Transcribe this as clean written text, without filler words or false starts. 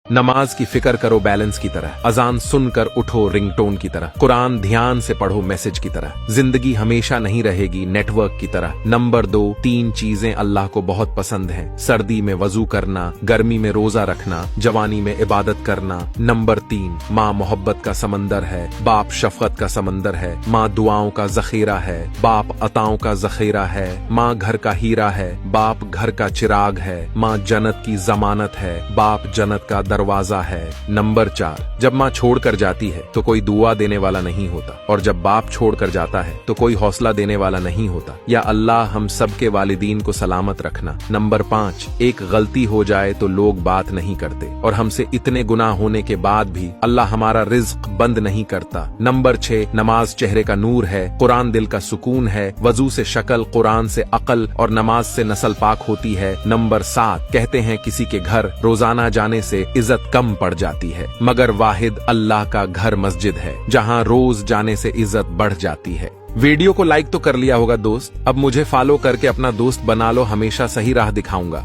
नमाज की फिक्र करो बैलेंस की तरह, अजान सुनकर उठो रिंगटोन की तरह, कुरान ध्यान से पढ़ो मैसेज की तरह। जिंदगी हमेशा नहीं रहेगी नेटवर्क की तरह। नंबर 2, 3 चीजें अल्लाह को बहुत पसंद हैं। सर्दी में वजू करना, गर्मी में रोजा रखना, जवानी में इबादत करना। नंबर 3, माँ मोहब्बत का समंदर है, बाप शफकत का समंदर है, माँ दुआओं का जखीरा है, बाप अताओं का जखीरा है, माँ घर का हीरा है, बाप घर का चिराग है, माँ जन्नत की जमानत है, बाप जन्नत का दरवाजा है। नंबर 4, जब माँ छोड़कर जाती है तो कोई दुआ देने वाला नहीं होता, और जब बाप छोड़कर जाता है तो कोई हौसला देने वाला नहीं होता। या अल्लाह हम सब के वालिदीन को सलामत रखना। नंबर 5, एक गलती हो जाए तो लोग बात नहीं करते, और हमसे इतने गुनाह होने के बाद भी अल्लाह हमारा रिज्क बंद नहीं करता। नंबर 6, नमाज चेहरे का नूर है, कुरान दिल का सुकून है, वजू से शक्ल, कुरान से अकल और नमाज से नस्ल पाक होती है। नंबर 7, कहते हैं किसी के घर रोजाना जाने से इज्जत कम पड़ जाती है, मगर वाहिद अल्लाह का घर मस्जिद है जहां रोज जाने से इज्जत बढ़ जाती है। वीडियो को लाइक तो कर लिया होगा दोस्त, अब मुझे फॉलो करके अपना दोस्त बना लो, हमेशा सही राह दिखाऊंगा।